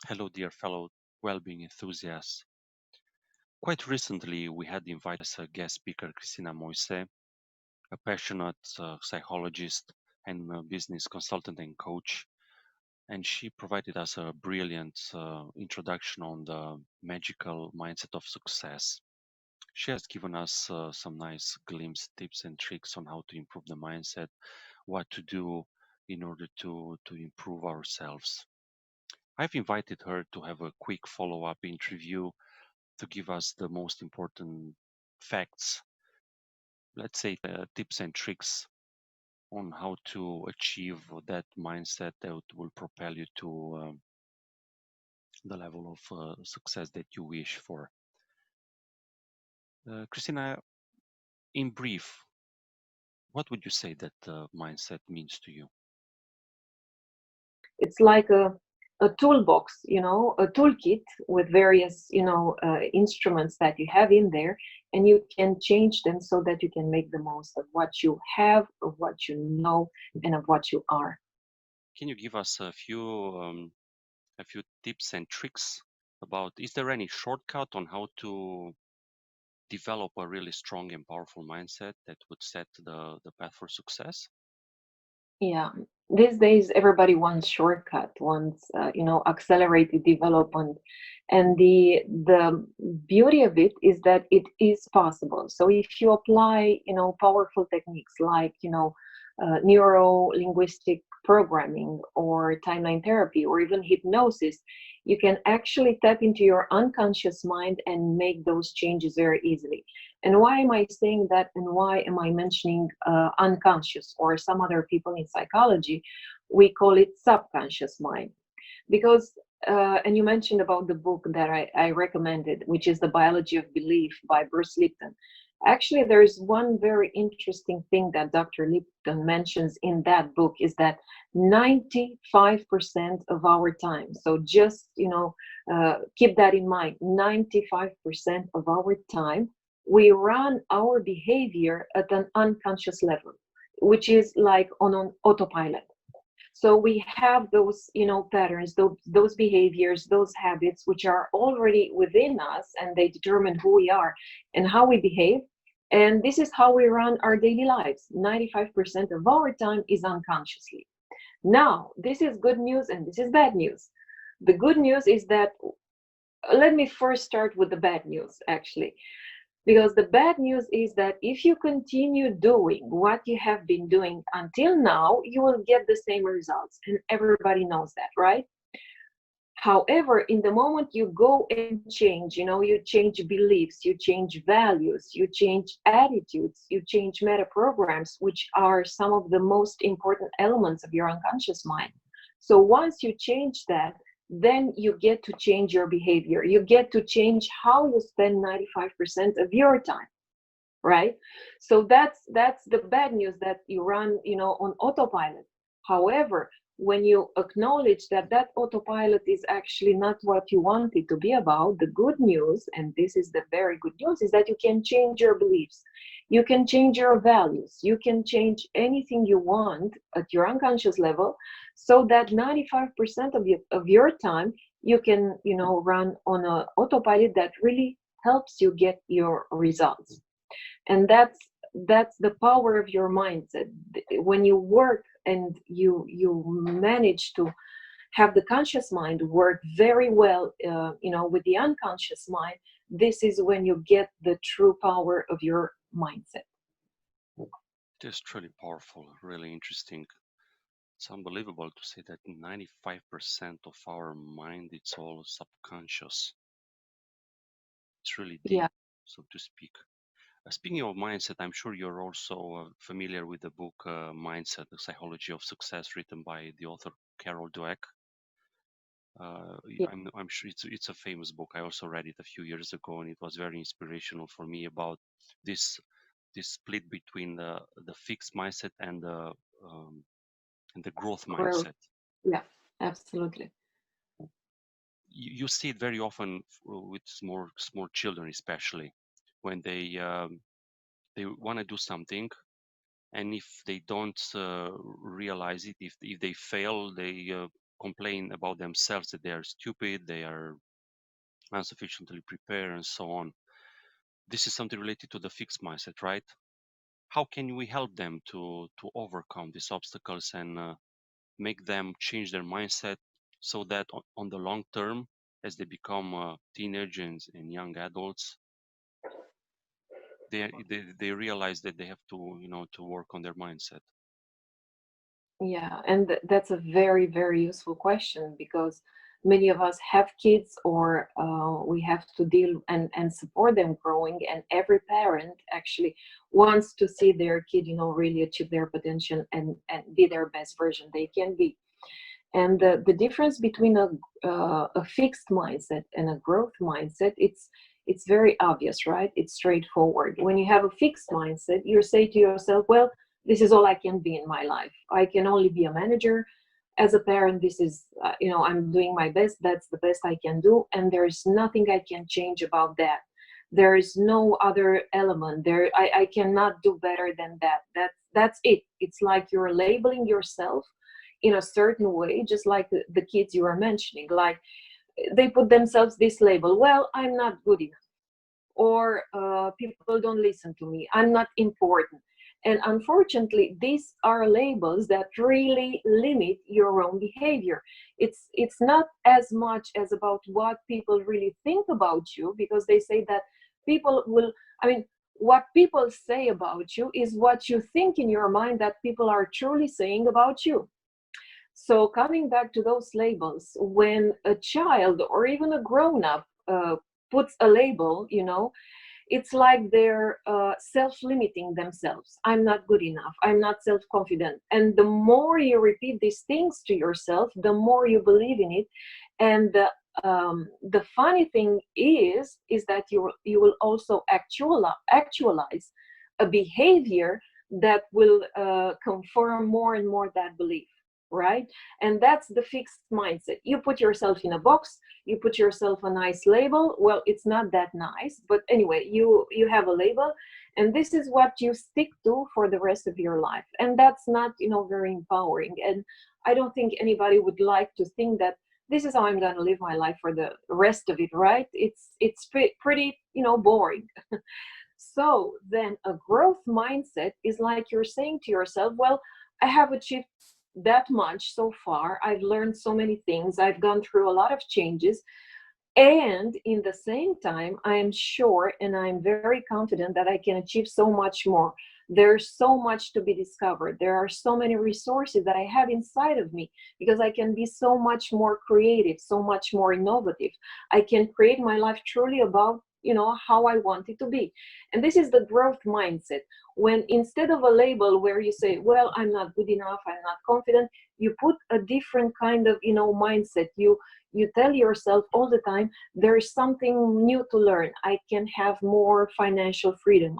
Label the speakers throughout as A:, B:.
A: Hello, dear fellow well-being enthusiasts. Quite recently, we had invited as a guest speaker Cristina Moise, a passionate psychologist and business consultant and coach, and she provided us a brilliant introduction on the magical mindset of success. She has given us some nice glimpse, tips, and tricks on how to improve the mindset, what to do in order to improve ourselves. I've invited her to have a quick follow-up interview to give us the most important facts, let's say tips and tricks on how to achieve that mindset that will propel you to the level of success that you wish for. Christina, in brief, what would you say that mindset means to you?
B: It's like a toolbox, a toolkit with various, instruments that you have in there, and you can change them so that you can make the most of what you have, of what you know, and of what you are.
A: Can you give us a few tips and tricks about? Is there any shortcut on how to develop a really strong and powerful mindset that would set the path for success?
B: Yeah, these days everybody wants shortcut, wants accelerated development, and the beauty of it is that it is possible. So if you apply powerful techniques like neuro linguistic programming or timeline therapy or even hypnosis, you can actually tap into your unconscious mind and make those changes very easily. And why am I saying that? And why am I mentioning unconscious, or some other people in psychology, we call it subconscious mind? Because, and you mentioned about the book that I recommended, which is The Biology of Belief by Bruce Lipton. Actually, there's one very interesting thing that Dr. Lipton mentions in that book is that 95% of our time, so just, keep that in mind, 95% of our time, we run our behavior at an unconscious level, which is like on an autopilot. So we have those patterns, those behaviors, those habits, which are already within us, and they determine who we are and how we behave. And this is how we run our daily lives. 95% of our time is unconsciously. Now, this is good news and this is bad news. The good news is that, let me first start with the bad news, actually. Because the bad news is that if you continue doing what you have been doing until now, you will get the same results. And everybody knows that, right? However, in the moment you go and change, you change beliefs, you change values, you change attitudes, you change meta programs, which are some of the most important elements of your unconscious mind. So once you change that, then you get to change your behavior. You get to change how you spend 95% of your time, right? So that's the bad news, that you run on autopilot. However, when you acknowledge that that autopilot is actually not what you want it to be about, the good news, and this is the very good news, is that you can change your beliefs, you can change your values, you can change anything you want at your unconscious level, so that 95% of your time you can run on a autopilot that really helps you get your results. And that's the power of your mindset. When you work and you manage to have the conscious mind work very well, with the unconscious mind, this is when you get the true power of your mindset.
A: It is truly powerful, really interesting. It's unbelievable to say that 95% of our mind it's all subconscious. It's really deep,
B: Yeah,
A: so to speak. Speaking of mindset, I'm sure you're also familiar with the book Mindset, the Psychology of Success, written by the author Carol Dweck.
B: yeah,
A: I'm sure it's a famous book. I also read it a few years ago, and it was very inspirational for me about this this split between the fixed mindset um, and the growth
B: growth.
A: mindset.
B: Yeah, absolutely.
A: You see it very often with small children, especially when they want to do something, and if they don't realize it, if they fail, they complain about themselves that they are stupid, they are insufficiently prepared, and so on. This is something related to the fixed mindset, right? How can we help them to overcome these obstacles and make them change their mindset so that on the long term, as they become teenagers and young adults, they realize that they have to to work on their mindset.
B: Yeah, and that's a very, very useful question because many of us have kids or we have to deal and support them growing, and every parent actually wants to see their kid, really achieve their potential and be their best version they can be. And the difference between a fixed mindset and a growth mindset, it's very obvious, right? It's straightforward. When you have a fixed mindset, you say to yourself, well, this is all I can be in my life. I can only be a manager. As a parent, this is, I'm doing my best. That's the best I can do. And there's nothing I can change about that. There is no other element there. I cannot do better than that. That's it. It's like you're labeling yourself in a certain way, just like the kids you are mentioning. Like they put themselves this label, well, I'm not good enough, or people don't listen to me, I'm not important. And unfortunately, these are labels that really limit your own behavior. It's not as much as about what people really think about you, because they say that people will, I mean, what people say about you is what you think in your mind that people are truly saying about you. So, coming back to those labels, when a child or even a grown up puts a label, it's like they're self limiting themselves. I'm not good enough. I'm not self confident. And the more you repeat these things to yourself, the more you believe in it. And the funny thing is that you will also actualize a behavior that will confirm more and more that belief, right? And that's the fixed mindset. You put yourself in a box, you put yourself a nice label. Well, it's not that nice, but anyway, you have a label, and this is what you stick to for the rest of your life. And that's not, very empowering. And I don't think anybody would like to think that this is how I'm going to live my life for the rest of it, right? It's pretty, boring. So then a growth mindset is like you're saying to yourself, well, I have achieved that much so far. I've learned so many things. I've gone through a lot of changes. And in the same time, I am sure and I'm very confident that I can achieve so much more. There's so much to be discovered. There are so many resources that I have inside of me, because I can be so much more creative, so much more innovative. I can create my life truly about, how I want it to be. And this is the growth mindset. When instead of a label where you say, well, I'm not good enough, I'm not confident, you put a different kind of, mindset. You tell yourself all the time, there is something new to learn. I can have more financial freedom.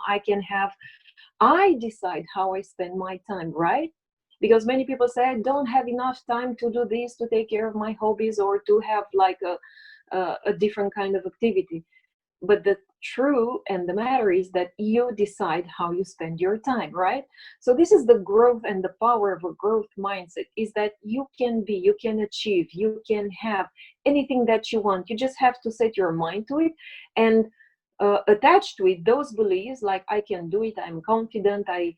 B: I decide how I spend my time, right? Because many people say, I don't have enough time to do this, to take care of my hobbies, or to have like a different kind of activity. But the true and the matter is that you decide how you spend your time, right? So this is the growth and the power of a growth mindset, is that you can achieve, you can have anything that you want. You just have to set your mind to it, and attached to it those beliefs like I can do it, I'm confident, I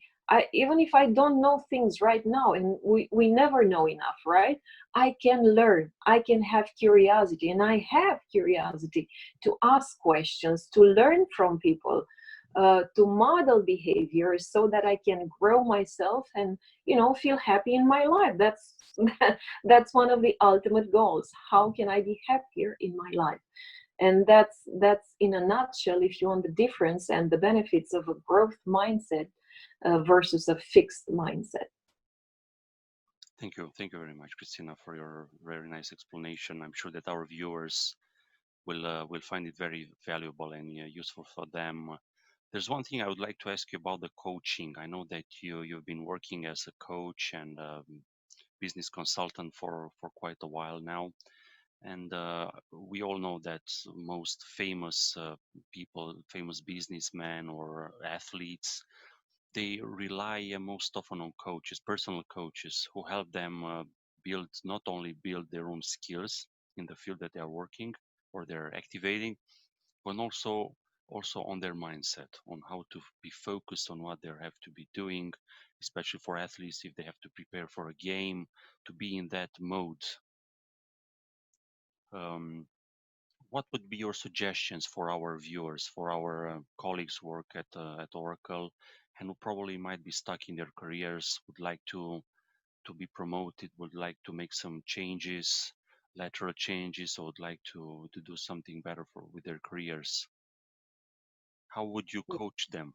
B: even if I don't know things right now, and we never know enough, right? I can learn, I can have curiosity, and I have curiosity to ask questions, to learn from people, to model behaviors so that I can grow myself and feel happy in my life. That's that's one of the ultimate goals. How can I be happier in my life? And that's in a nutshell, if you want, the difference and the benefits of a growth mindset versus a fixed mindset.
A: Thank you very much, Christina, for your very nice explanation. I'm sure that our viewers will find it very valuable and useful for them. There's one thing I would like to ask you about the coaching. I know that you've been working as a coach and business consultant for quite a while now, and we all know that most famous people, famous businessmen or athletes, they rely most often on coaches, personal coaches, who help them build not only build their own skills in the field that they are working or they're activating, but also on their mindset, on how to be focused on what they have to be doing, especially for athletes if they have to prepare for a game, to be in that mode. Um, what would be your suggestions for our viewers, for our colleagues who work at Oracle, and who probably might be stuck in their careers, would like to be promoted, would like to make some changes, lateral changes, or would like to do something better for with their careers? How would you coach them?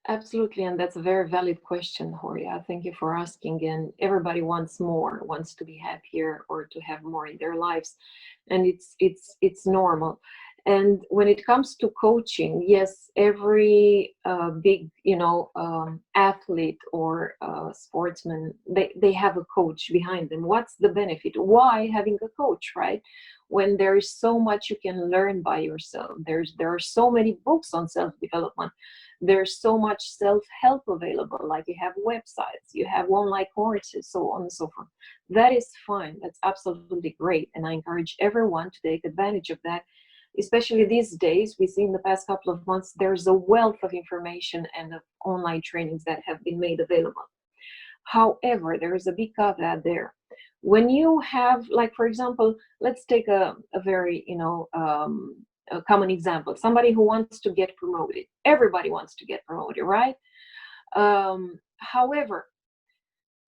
B: Absolutely, and that's a very valid question, Horia. Thank you for asking. And everybody wants more, wants to be happier or to have more in their lives, and it's normal. And when it comes to coaching, yes, every big athlete or sportsman, they have a coach behind them. What's the benefit? Why having a coach, right? When there is so much you can learn by yourself. There are so many books on self development, there's so much self-help available, like you have websites, you have online courses, so on and so forth. That is fine, that's absolutely great, and I encourage everyone to take advantage of that, especially these days. We see in the past couple of months there's a wealth of information and of online trainings that have been made available. However, there is a big caveat there. When you have, like, for example, let's take a very, a common example. Somebody who wants to get promoted. Everybody wants to get promoted, right? However,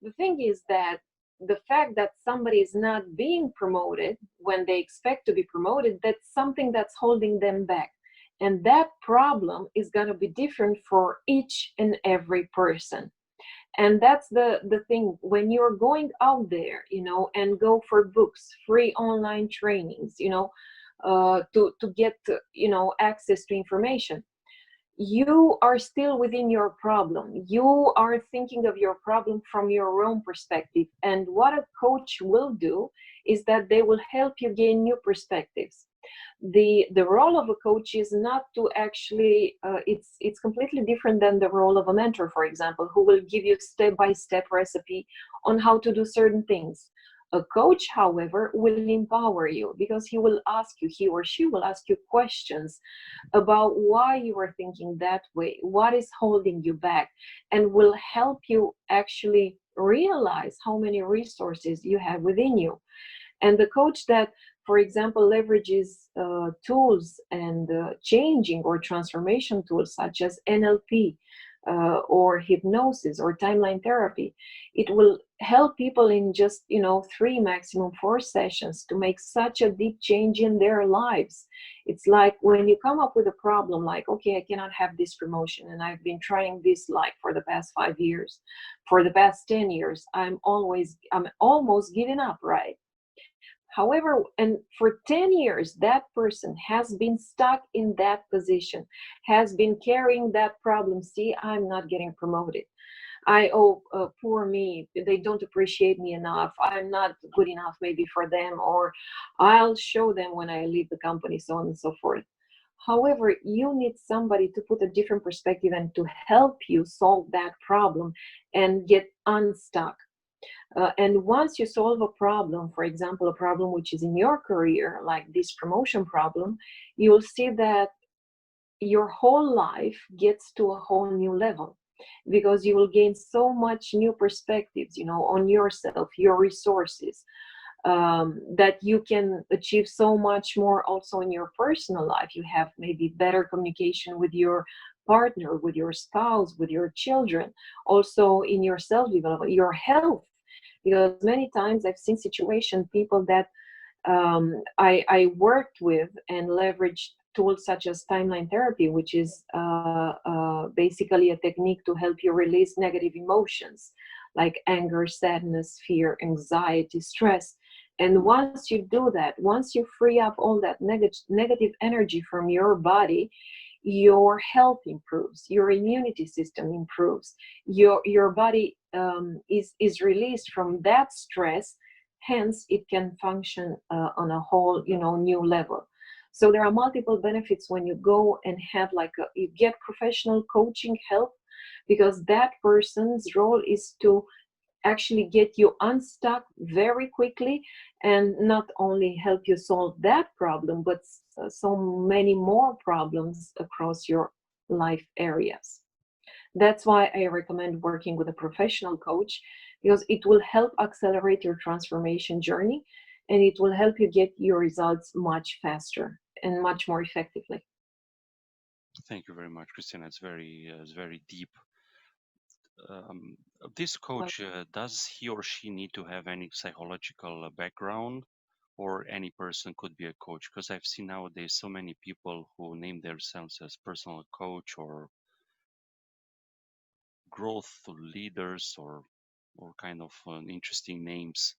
B: the thing is that the fact that somebody is not being promoted when they expect to be promoted, that's something that's holding them back. And that problem is going to be different for each and every person. And that's the thing, when you're going out there, and go for books, free online trainings, to get access to information, you are still within your problem. You are thinking of your problem from your own perspective, and what a coach will do is that they will help you gain new perspectives. The role of a coach is not to actually it's completely different than the role of a mentor, for example, who will give you step by step recipe on how to do certain things. A coach, however, will empower you, because he or she will ask you questions about why you are thinking that way, what is holding you back, and will help you actually realize how many resources you have within you. And the coach that, for example, leverages tools and changing or transformation tools such as NLP, or hypnosis or timeline therapy, it will help people in just 3, maximum 4 sessions to make such a deep change in their lives. It's like when you come up with a problem, like, okay, I cannot have this promotion, and I've been trying this like for the past 5 years, for the past 10 years, I'm almost giving up, right? However, and for 10 years, that person has been stuck in that position, has been carrying that problem. See, I'm not getting promoted. Poor me, they don't appreciate me enough. I'm not good enough maybe for them, or I'll show them when I leave the company, so on and so forth. However, you need somebody to put a different perspective and to help you solve that problem and get unstuck. And once you solve a problem, for example, a problem which is in your career, like this promotion problem, you will see that your whole life gets to a whole new level, because you will gain so much new perspectives, on yourself, your resources, that you can achieve so much more also in your personal life. You have maybe better communication with your partner, with your spouse, with your children, also in your self development, your health, because many times I've seen situation people that I worked with and leveraged tools such as timeline therapy, which is basically a technique to help you release negative emotions like anger, sadness, fear, anxiety, stress. And once you do that, once you free up all that negative energy from your body, your health improves, your immunity system improves, your body is released from that stress, hence it can function on a whole new level. So there are multiple benefits when you go and have you get professional coaching help, because that person's role is to actually get you unstuck very quickly, and not only help you solve that problem, but so many more problems across your life areas. That's why I recommend working with a professional coach, because it will help accelerate your transformation journey, and it will help you get your results much faster and much more effectively.
A: Thank you very much, Christina. It's very deep. Um, this
B: Well,
A: coach, does he or she need to have any psychological background, or any person could be a coach? Because I've seen nowadays so many people who name themselves as personal coach or growth leaders, or kind of interesting names.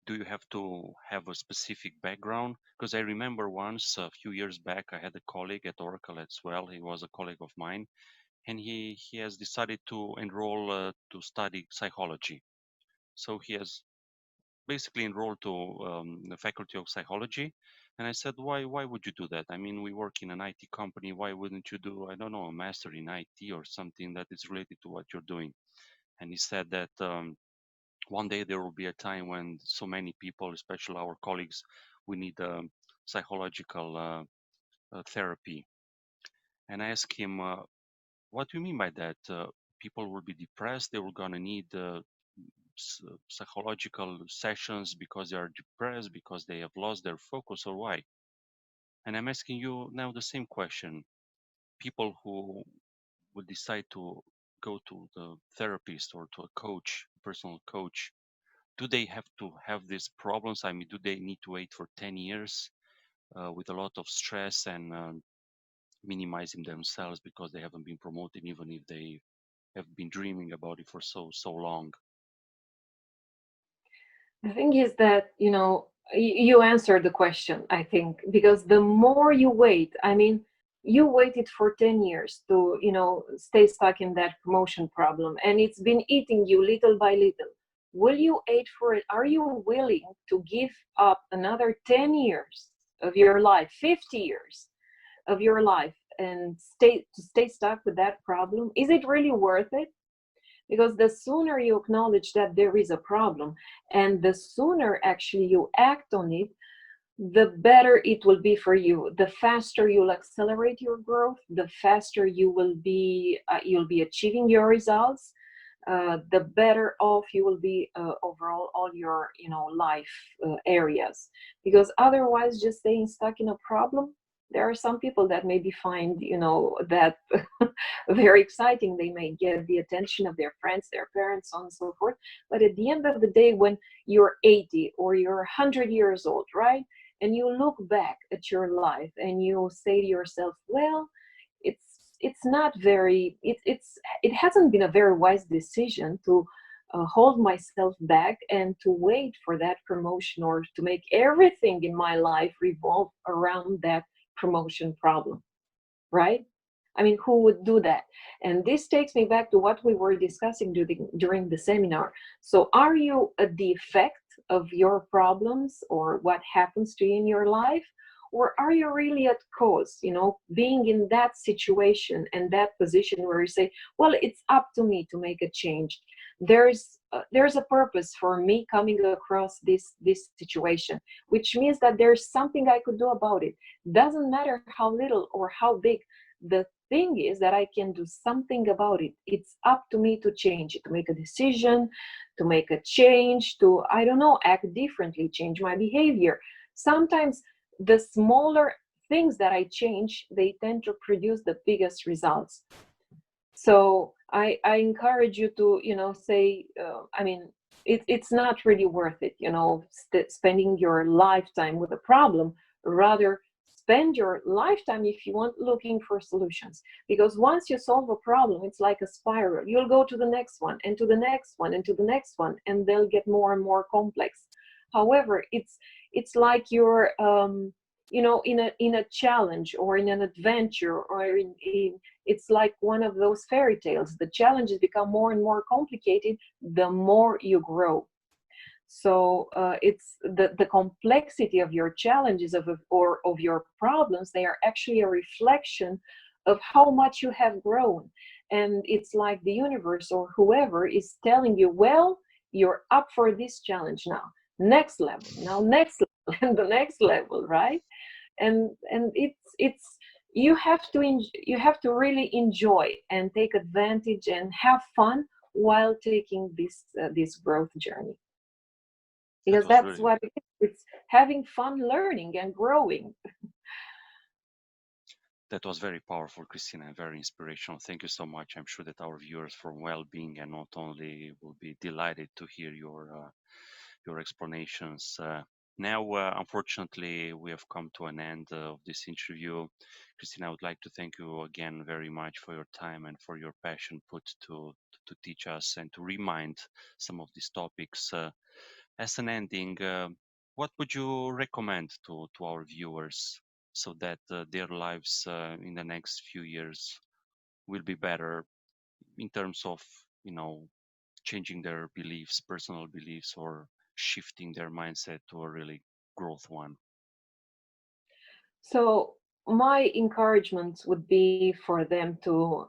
A: Do you have to have a specific background? Because I remember once a few years back, I had a colleague at Oracle as well. He was a colleague of mine, and he has decided to enroll to study psychology. So he has basically enrolled to the faculty of psychology. And I said, why would you do that? I mean, we work in an IT company. Why wouldn't you do, I don't know, a master in IT or something that is related to what you're doing? And he said that one day there will be a time when so many people, especially our colleagues, we need psychological therapy. And I asked him, what do you mean by that? People will be depressed. They will gonna need psychological sessions because they are depressed, because they have lost their focus, or why? And I'm asking you now the same question. People who would decide to go to the therapist or to a coach, personal coach, do they have to have these problems? I mean, do they need to wait for 10 years with a lot of stress and minimizing themselves because they haven't been promoted, even if they have been dreaming about it for so long?
B: the thing is that, you answered the question, I think, because the more you wait, I mean, you waited for 10 years to, stay stuck in that promotion problem, and it's been eating you little by little. Will you wait for it? Are you willing to give up another 10 years of your life, 50 years of your life, and stay stuck with that problem? Is it really worth it? Because the sooner you acknowledge that there is a problem, and the sooner actually you act on it, the better it will be for you. The faster you'll accelerate your growth, the faster you'll be achieving your results, the better off you will be overall all your life areas. Because otherwise, just staying stuck in a problem, there are some people that maybe find that very exciting. They may get the attention of their friends, their parents, so on and so forth. But at the end of the day, when you're 80 or you're 100 years old, right, and you look back at your life and you say to yourself, well, it's not very it hasn't been a very wise decision to hold myself back and to wait for that promotion, or to make everything in my life revolve around that promotion problem, right? I mean, who would do that? And this takes me back to what we were discussing during the seminar. So, are you the effect of your problems or what happens to you in your life? Or are you really at cause, being in that situation and that position where you say, well, it's up to me to make a change. There's a purpose for me coming across this situation, which means that there's something I could do about it. Doesn't matter how little or how big. The thing is that I can do something about it. It's up to me to change it, to make a decision, to make a change, to, I don't know, act differently, change my behavior. Sometimes the smaller things that I change, they tend to produce the biggest results. So I encourage you to, say, I mean, it's not really worth it, spending your lifetime with a problem. Rather, spend your lifetime, if you want, looking for solutions. Because once you solve a problem, it's like a spiral. You'll go to the next one, and to the next one, and to the next one, and they'll get more and more complex. However, it's like you're in a challenge or in an adventure, or it's like one of those fairy tales. The challenges become more and more complicated the more you grow. So it's the complexity of your challenges or of your problems. They are actually a reflection of how much you have grown. and it's like the universe or whoever is telling you, well, you're up for this challenge now, next level, now next level, and the next level, right? And it's you have to you have to really enjoy and take advantage and have fun while taking this growth journey,
A: That
B: because
A: was
B: that's
A: really
B: what it is. It's having fun learning and growing.
A: that was very powerful, Christina, and very inspirational. Thank you so much. I'm sure that our viewers from Well-being and not only will be delighted to hear your explanations. Now, unfortunately, we have come to an end of this interview. Christina, I would like to thank you again very much for your time and for your passion put to teach us and to remind some of these topics. As an ending, what would you recommend to our viewers so that their lives in the next few years will be better in terms of, you know, changing their beliefs, personal beliefs, or shifting their mindset to a really growth one?
B: So my encouragement would be for them to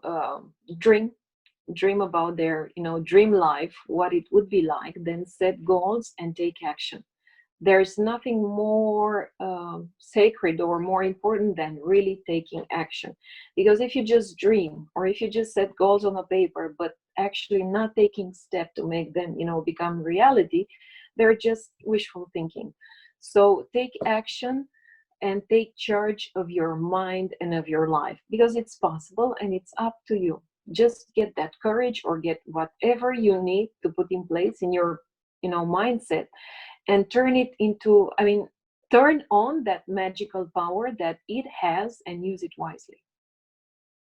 B: dream about their, dream life, what it would be like, then set goals and take action. There's nothing more sacred or more important than really taking action. Because if you just dream, or if you just set goals on a paper but actually not taking step to make them, become reality, they're just wishful thinking. So take action and take charge of your mind and of your life, because it's possible and it's up to you. Just get that courage, or get whatever you need to put in place in your, mindset, and turn it into, turn on that magical power that it has, and use it wisely.